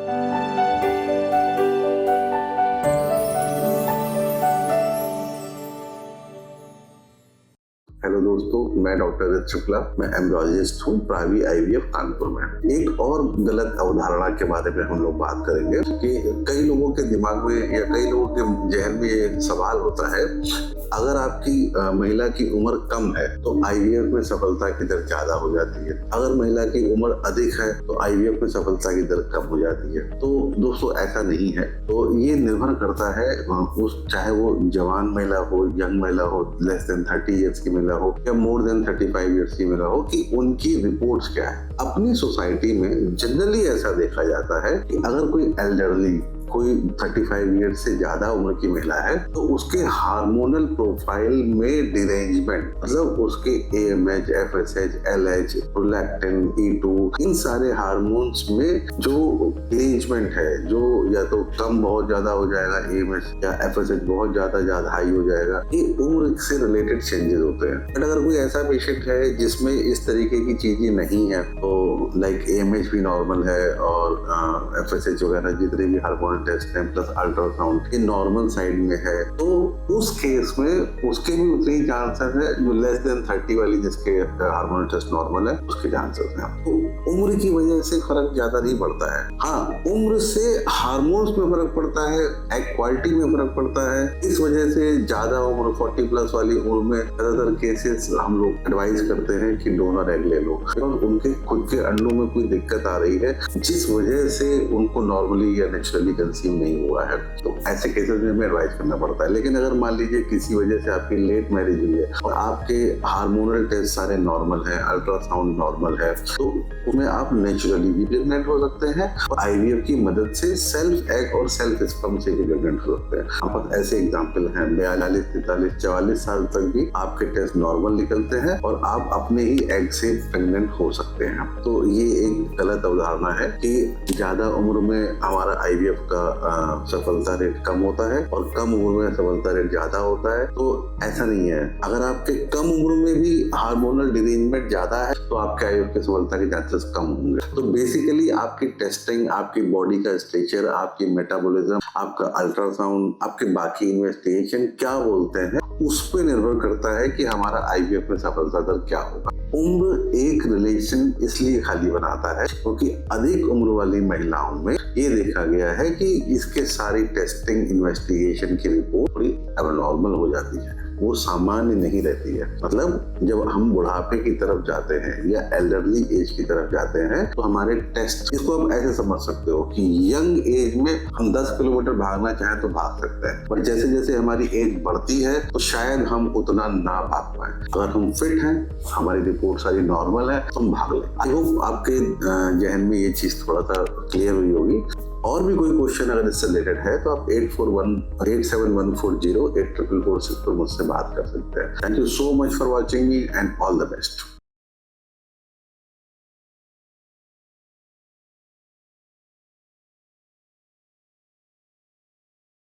Hello दोस्तों, मैं doctor रित शुक्ला, मैं एम्ब्रियोलॉजिस्ट हूँ प्राइवी आईवीएफ कानपुर में। एक और गलत अवधारणा के बारे में हम लोग बात करेंगे कि कई लोगों के दिमाग में या कई लोगों के जहन में ये सवाल होता है, अगर आपकी महिला की उम्र कम है तो आईवीएफ में सफलता की दर ज्यादा हो जाती है, अगर महिला की उम्र अधिक है तो आईवीएफ में सफलता की दर कम हो जाती है। तो दोस्तों ऐसा नहीं है। तो ये निर्भर करता है उस चाहे वो जवान महिला हो, यंग महिला हो, लेस देन 30 ईयर्स की महिला हो या मोर देन 35 ईयर्स की महिला हो, कि उनकी रिपोर्ट्स क्या है। अपनी सोसाइटी में जनरली ऐसा देखा जाता है कि अगर कोई एल्डरली, कोई 35 ईयर से ज्यादा उम्र की महिला है तो उसके हार्मोनल प्रोफाइल में डिरेंजमेंट, मतलब उसके AMH, FSH, LH, prolactin, E2, इन सारे हार्मोन्स में जो डिरेंजमेंट है, जो या तो कम बहुत ज्यादा हो जाएगा एएमएच या एफएसएच बहुत ज्यादा हाई हो जाएगा, ये उम्र से रिलेटेड चेंजेस होते हैं। बट अगर कोई ऐसा पेशेंट है जिसमें इस तरीके की चीजें नहीं है, तो लाइक एएमएच भी नॉर्मल है और एफएसएच वगैरह जितने भी हार्मोनल टेस्ट है प्लस अल्ट्रासाउंड ये नॉर्मल साइड में है, तो उस केस में उसके भी उतने ही चांसेस है जो लेस देन 30 वाली जिसके हार्मोनल टेस्ट नॉर्मल है उसके चांसेस हैं। तो उम्र की वजह से फर्क ज्यादा नहीं पड़ता है। हाँ, उम्र से हार्मोन्स में फर्क पड़ता है, एग क्वालिटी में फर्क पड़ता है। इस वजह से ज्यादा उम्र 40 प्लस वाली उम्र में ज्यादातर केसेस हम लोग एडवाइज करते हैं कि डोनर एग ले लो, क्योंकि उनके खुद के अंडों में कोई दिक्कत आ रही है जिस वजह से उनको नॉर्मली या नेचुरली कंसीव नहीं हुआ है। तो ऐसे केसेस में हमें एडवाइस करना पड़ता है। लेकिन अगर मान लीजिए किसी वजह से आपकी लेट मैरिज हुई है और आपके हार्मोनल टेस्ट सारे नॉर्मल है, अल्ट्रासाउंड नॉर्मल है, तो उसमें आप नेचुरली भी प्रेग्नेंट हो सकते हैं और आईवीएफ की मदद से सेल्फ एग और सेल्फ स्पर्म से भी प्रेग्नेंट हो सकते हैं। हमारे पास ऐसे एग्जाम्पल हैं, 42, 43, 44 साल तक भी आपके टेस्ट नॉर्मल निकलते हैं और आप अपने ही एग से प्रेग्नेंट हो सकते हैं। तो ये एक गलत अवधारणा है कि ज्यादा उम्र में हमारा आईवीएफ का सफलता रेट कम होता है और कम उम्र में सफलता रेट ज्यादा होता है। तो ऐसा नहीं है। अगर आपके कम उम्र में भी हार्मोनल डिरेंजमेंट ज्यादा है तो आपके आईवीएफ की सफलता के चांसेस कम होंगे। तो बेसिकली आपकी टेस्टिंग, आपकी बॉडी का स्ट्रक्चर, आपकी मेटाबॉलिज्म, आपका अल्ट्रासाउंड, आपके बाकी इन्वेस्टिगेशन क्या बोलते हैं, उस पर निर्भर करता है कि हमारा आईवीएफ में सफलता दर क्या होगा। उम्र एक रिलेशन इसलिए खाली बनाता है क्योंकि अधिक उम्र वाली महिलाओं में ये देखा गया है कि इसके सारी टेस्टिंग, इन्वेस्टिगेशन की रिपोर्ट थोड़ी एबनॉर्मल हो जाती है, वो सामान्य नहीं रहती है। मतलब जब हम बुढ़ापे की तरफ जाते हैं या एल्डरली एज की तरफ जाते हैं तो हमारे टेस्ट, इसको आप ऐसे समझ सकते हो कि यंग एज में हम 10 किलोमीटर भागना चाहें तो भाग सकते हैं, पर जैसे जैसे हमारी एज बढ़ती है तो शायद हम उतना ना भाग पाए। अगर हम फिट हैं, हमारी रिपोर्ट सारी नॉर्मल है तो हम भाग लें। आई होप आपके जहन में ये चीज थोड़ा सा क्लियर हुई होगी। और भी कोई क्वेश्चन अगर इससे रिलेटेड है तो आप 87140 8446 पर मुझसे बात कर सकते हैं। Thank you so much for watching me and all the best.